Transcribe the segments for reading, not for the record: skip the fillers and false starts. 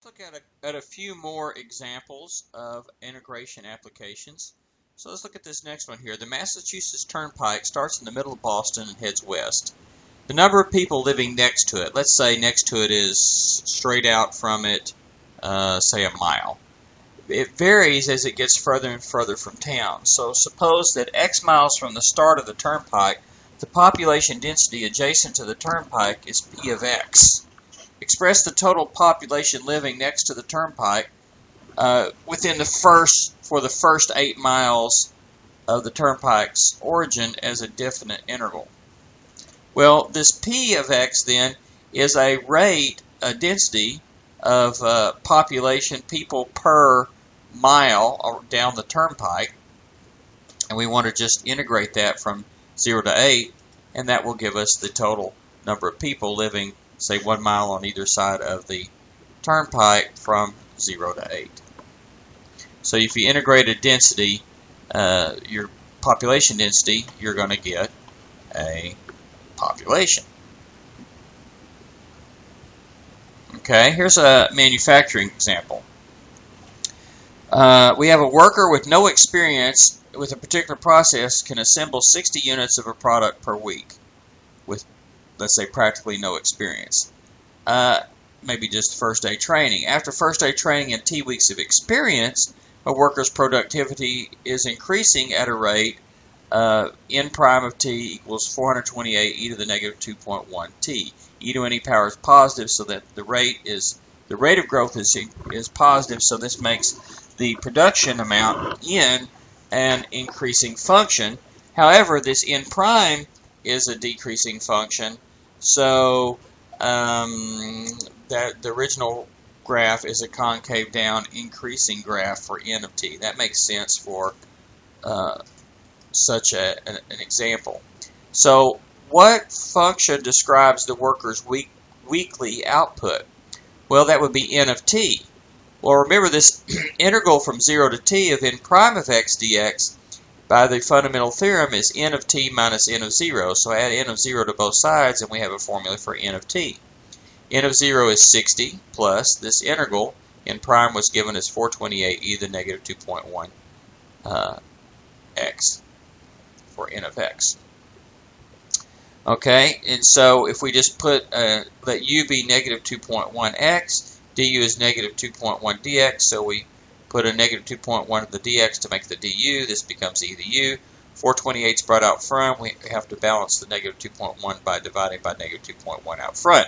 Look at a few more examples of integration applications. So let's look at this next one here. The Massachusetts Turnpike starts in the middle of Boston and heads west. The number of people living next to it, let's say next to it is straight out from it, say a mile. It varies as it gets further and further from town. So suppose that X miles from the start of the turnpike, the population density adjacent to the turnpike is P of X. Express the total population living next to the turnpike within for the first 8 miles of the turnpike's origin as a definite interval. Well, this P of X then is a rate, a density of population, people per mile down the turnpike, and we want to just integrate that from 0 to 8, and that will give us the total number of people living, say, 1 mile on either side of the turnpike from 0 to 8. So if you integrate a density, your population density, you're going to get a population. Okay, here's a manufacturing example. We have a worker with no experience with a particular process can assemble 60 units of a product per week with, let's say, practically no experience. Maybe just first day training. After first day training and T weeks of experience, a worker's productivity is increasing at a rate n prime of t equals 428 e to the negative 2.1 t. E to any power is positive, so that the rate of growth is positive. So this makes the production amount n an increasing function. However, this n prime is a decreasing function, so that the original graph is a concave down increasing graph for n of t. That makes sense for such an example. So what function describes the worker's weekly output? Well, that would be n of t. Well, remember this integral from 0 to t of n prime of x dx by the fundamental theorem is n of t minus n of 0. So add n of 0 to both sides and we have a formula for n of t. N of 0 is 60 plus this integral, n prime was given as 428 e to the negative 2.1 x for n of x. Okay, and so if we just put, let u be negative 2.1 x, du is negative 2.1 dx, so we put a negative 2.1 of the dx to make the du, this becomes e to the u. 428 is brought out front, we have to balance the negative 2.1 by dividing by negative 2.1 out front.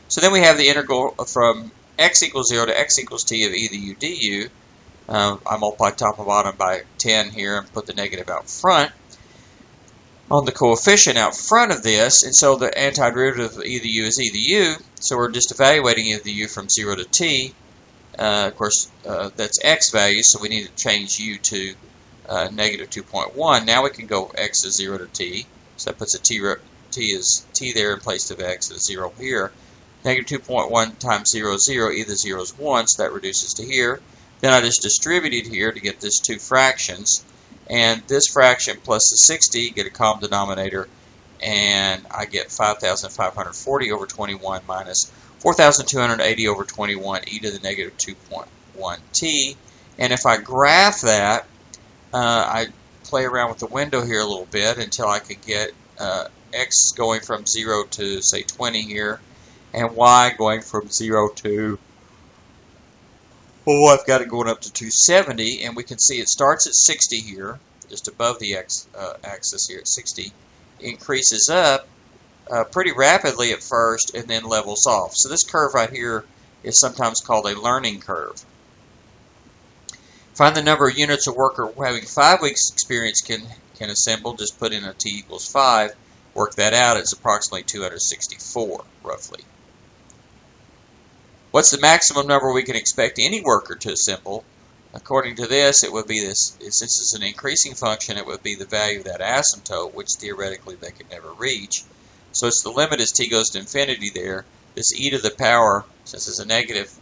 So then we have the integral from x equals 0 to x equals t of e to the u du. I multiply top and bottom by 10 here and put the negative out front on the coefficient out front of this, and so the antiderivative of e to the u is e to the u, so we're just evaluating e to the u from 0 to t. Of course, that's x value, so we need to change u to negative 2.1. Now we can go x is 0 to t, so that puts a t is t there in place of x and a 0 here. Negative 2.1 times 0 is 0, e to the 0 is 1, so that reduces to here. Then I just distributed here to get this two fractions, and this fraction plus the 60 get a common denominator, and I get 5,540 over 21 minus 4,280 over 21 e to the negative 2.1 t. And if I graph that, I play around with the window here a little bit until I could get x going from 0 to, say, 20 here, and y going from 0 to, oh, I've got it going up to 270, and we can see it starts at 60 here, just above the x-axis here at 60, increases up pretty rapidly at first, and then levels off. So this curve right here is sometimes called a learning curve. Find the number of units a worker having 5 weeks experience can assemble. Just put in a t equals 5. Work that out. It's approximately 264, roughly. What's the maximum number we can expect any worker to assemble? According to this, it would be this, since it's an increasing function, it would be the value of that asymptote, which theoretically they could never reach. So it's the limit as t goes to infinity there. This e to the power, since there's a negative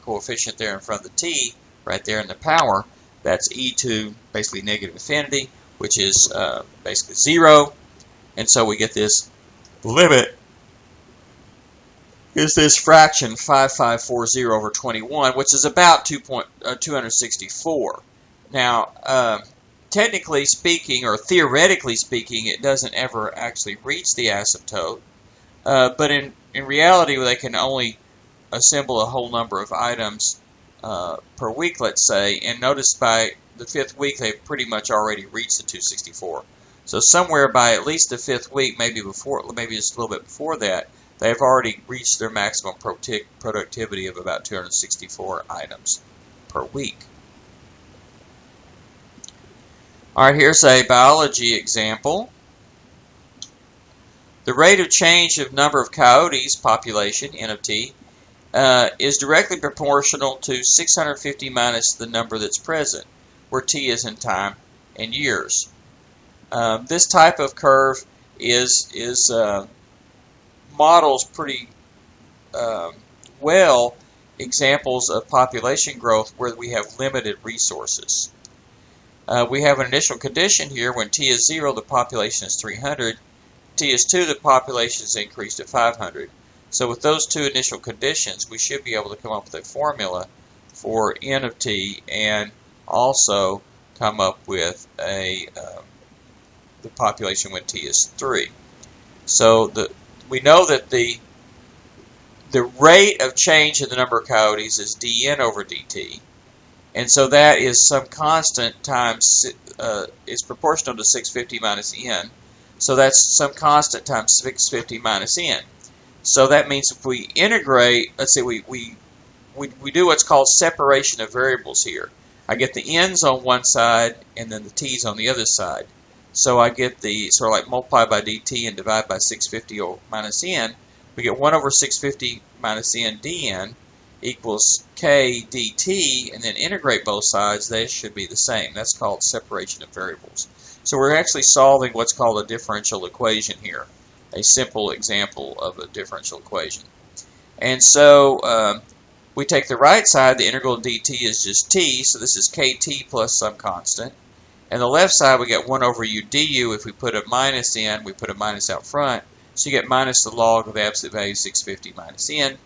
coefficient there in front of the t, right there in the power, that's e to basically negative infinity, which is basically 0. And so we get this limit is this fraction 5540 over 21, which is about 264. Now, technically speaking, or theoretically speaking, it doesn't ever actually reach the asymptote. But in reality, they can only assemble a whole number of items per week, let's say, and notice by the 5th week they've pretty much already reached the 264. So somewhere by at least the 5th week, maybe just a little bit before that, they've already reached their maximum productivity of about 264 items per week. All right, here's a biology example. The rate of change of number of coyotes, population, N of t, is directly proportional to 650 minus the number that's present, where t is in time and years. This type of curve models pretty well examples of population growth where we have limited resources. We have an initial condition here. When t is 0, the population is 300. T is 2, the population is increased to 500. So with those two initial conditions, we should be able to come up with a formula for N of t and also come up with the population when t is 3. So we know that the rate of change in the number of coyotes is dn over dt, and so that is some constant times is proportional to 650 minus n. So that's some constant times 650 minus n. So that means if we integrate, let's say we do what's called separation of variables here. I get the n's on one side and then the t's on the other side. So I get the sort of like multiply by dt and divide by 650 minus n. We get 1 over 650 minus n dn equals k dt, and then integrate both sides. They should be the same. That's called separation of variables. So we're actually solving what's called a differential equation here, a simple example of a differential equation. And so we take the right side, the integral of dt is just t, so this is kt plus some constant. And the left side we get 1 over u du. If we put a minus in, we put a minus out front, so you get minus the log of the absolute value 650 minus n.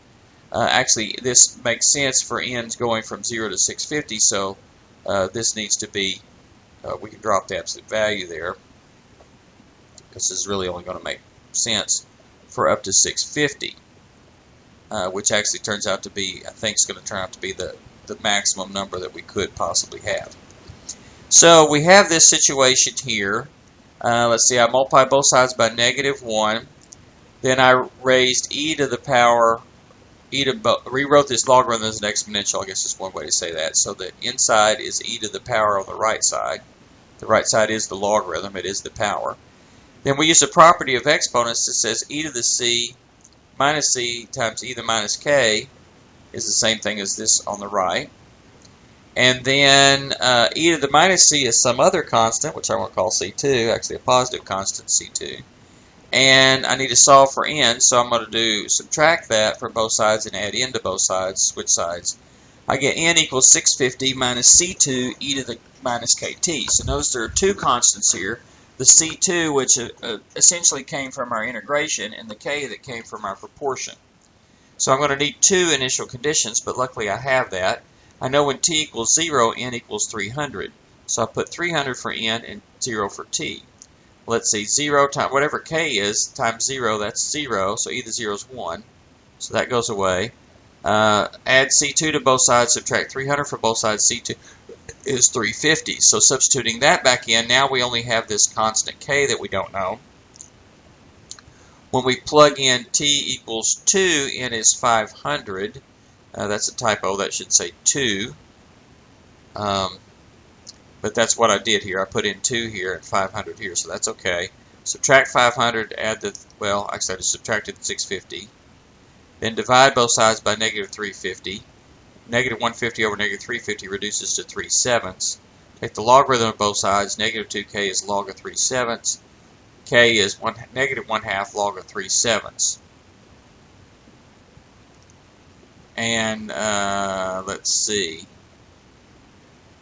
Actually, this makes sense for n's going from 0 to 650, so this needs to be, we can drop the absolute value there, because this is really only going to make sense for up to 650, which actually turns out to be, I think it's going to turn out to be the maximum number that we could possibly have. So we have this situation here. Let's see, I multiply both sides by -1. Then I raised e to the power, rewrote this logarithm as an exponential. I guess is one way to say that. So the inside is e to the power on the right side. The right side is the logarithm. It is the power. Then we use a property of exponents that says e to the c minus c times e to the minus k is the same thing as this on the right. And then e to the minus c is some other constant, which I want to call c2, actually a positive constant, c2. And I need to solve for n, so I'm going to subtract that from both sides and add n to both sides, switch sides. I get n equals 650 minus c2 e to the minus kt. So notice there are two constants here. The c2, which essentially came from our integration, and the k that came from our proportion. So I'm going to need two initial conditions, but luckily I have that. I know when t equals 0, n equals 300. So I put 300 for n and 0 for t. Let's see, 0 times whatever k is times 0, that's 0. So e to the 0 is 1. So that goes away. Add c2 to both sides, subtract 300 for both sides. C2 is 350. So substituting that back in, now we only have this constant k that we don't know. When we plug in t equals 2, n is 500. That's a typo. That should say 2. But that's what I did here. I put in 2 here and 500 here, so that's okay. Subtract 500, add the, well, actually I just subtracted 650. Then divide both sides by -350. -150 over -350 reduces to 3/7. Take the logarithm of both sides. -2k is log of 3/7. K is -1/2 log of 3/7. And let's see.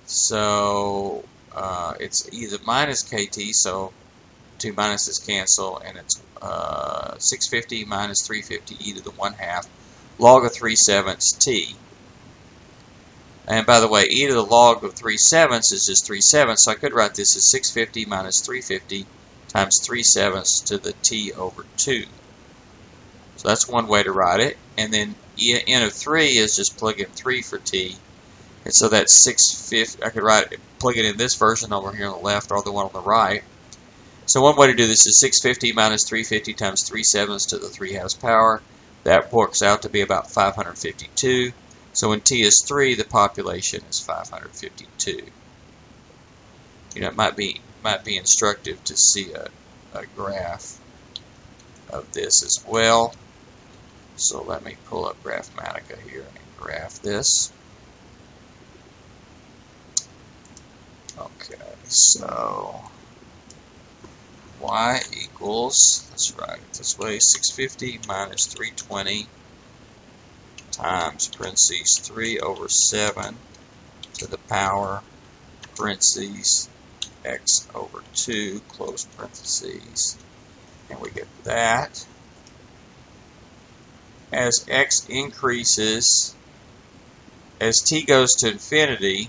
So it's either minus kt, so two minuses cancel, and it's 650 minus 350 e to the 1/2 log of 3/7 t. And by the way, e to the log of 3/7 is just 3/7, so I could write this as 650 minus 350 times 3/7 to the t over 2. So that's one way to write it. And then n of 3 is just plug in 3 for t. And so that's 650. I could plug it in this version over here on the left or the one on the right. So one way to do this is 650 minus 350 times 3/7 to the 3/2 power. That works out to be about 552. So when t is 3, the population is 552. You know, it might be instructive to see a graph of this as well. So let me pull up Graphmatica here and graph this. Okay, so y equals, let's write it this way, 650 minus 320 times parentheses 3 over 7 to the power parentheses x over 2 close parentheses, and we get that. As x increases, as t goes to infinity,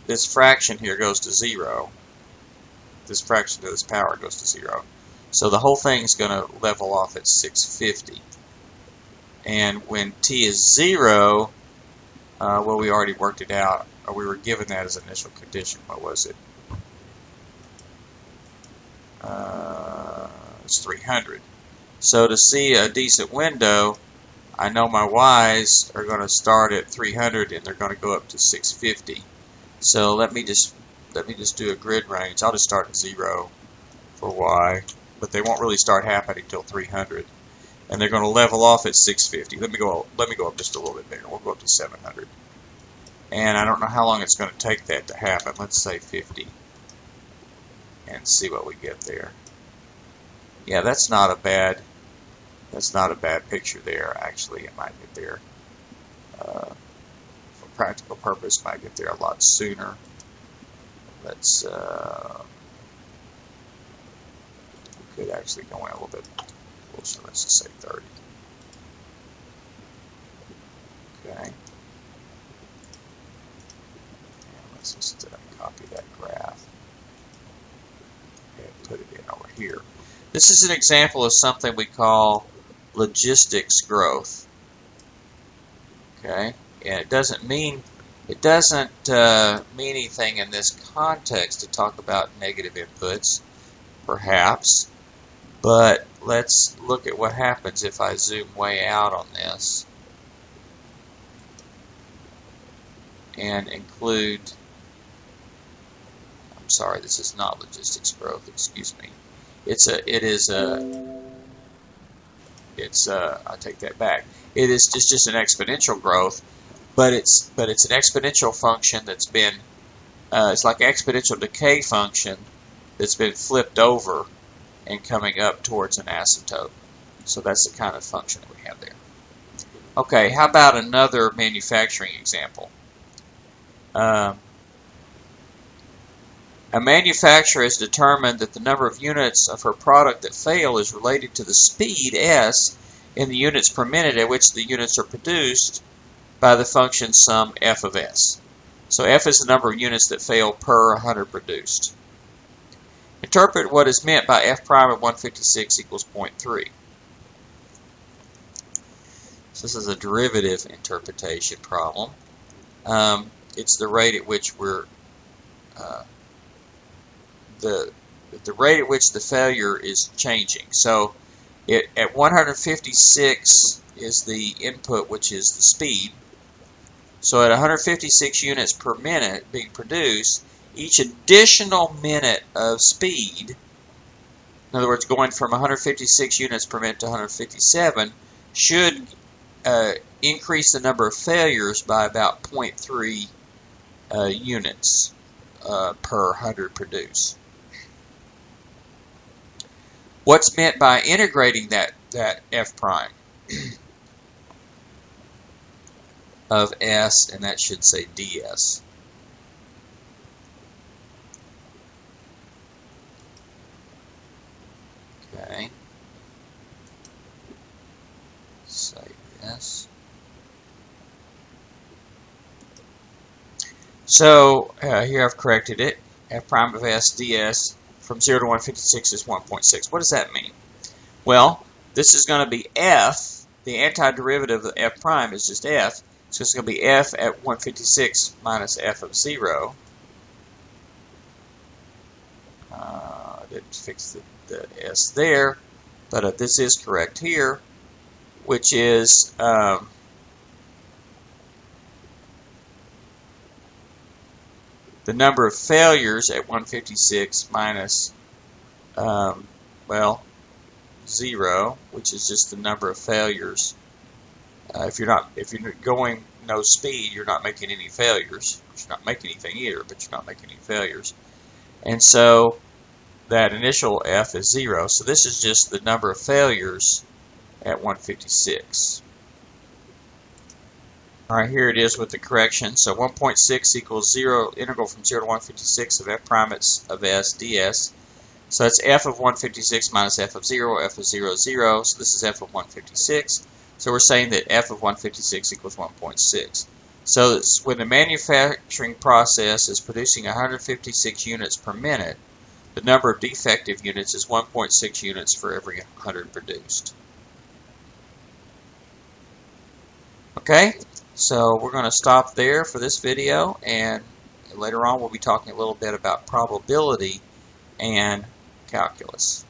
this fraction here goes to 0. This fraction of this power goes to 0. So the whole thing is going to level off at 650. And when t is 0, well, we already worked it out, or we were given that as an initial condition. What was it? It's 300. So to see a decent window, I know my y's are going to start at 300 and they're going to go up to 650. So let me just do a grid range. I'll just start at 0 for y, but they won't really start happening until 300, and they're going to level off at 650. Let me go up just a little bit bigger. We'll go up to 700, and I don't know how long it's going to take that to happen. Let's say 50, and see what we get there. Yeah, that's not a bad picture there. Actually, it might get there. For practical purpose, might get there a lot sooner. Let's we could actually go in a little bit closer. Let's just say 30. Okay. And let's just copy that graph and put it in over here. This is an example of something we call logistics growth. Okay, and it doesn't mean anything in this context to talk about negative inputs, perhaps, but let's look at what happens if I zoom way out on this and include. I'm sorry, this is not logistics growth. Excuse me. I take that back. It is just an exponential growth, but it's an exponential function that's been it's like an exponential decay function that's been flipped over and coming up towards an asymptote. So that's the kind of function that we have there. Okay, how about another manufacturing example? A manufacturer has determined that the number of units of her product that fail is related to the speed, s, in the units per minute at which the units are produced by the function sum f of s. So f is the number of units that fail per 100 produced. Interpret what is meant by f prime of 156 equals 0.3. So this is a derivative interpretation problem. It's the rate at which we're the rate at which the failure is changing. So at 156 is the input, which is the speed. So at 156 units per minute being produced, each additional minute of speed, in other words, going from 156 units per minute to 157, should increase the number of failures by about 0.3 units per 100 produced. What's meant by integrating that f prime of s, and that should say ds? So here I've corrected it. F prime of S ds from 0 to 156 is 1.6. What does that mean? Well, this is going to be F. The antiderivative of F prime is just F. So it's going to be F at 156 minus F of 0. I didn't fix the S there, but this is correct here, which is the number of failures at 156 minus, well, 0, which is just the number of failures. If you're going no speed, you're not making any failures. You're not making anything either, but you're not making any failures. And so that initial F is 0. So this is just the number of failures at 156. All right, here it is with the correction. So 1.6 equals 0, integral from 0 to 156 of F prime of S ds. So that's F of 156 minus F of 0. F of 0 is 0. So this is F of 156. So we're saying that F of 156 equals 1.6. So when the manufacturing process is producing 156 units per minute, the number of defective units is 1.6 units for every 100 produced. Okay, so we're going to stop there for this video, and later on we'll be talking a little bit about probability and calculus.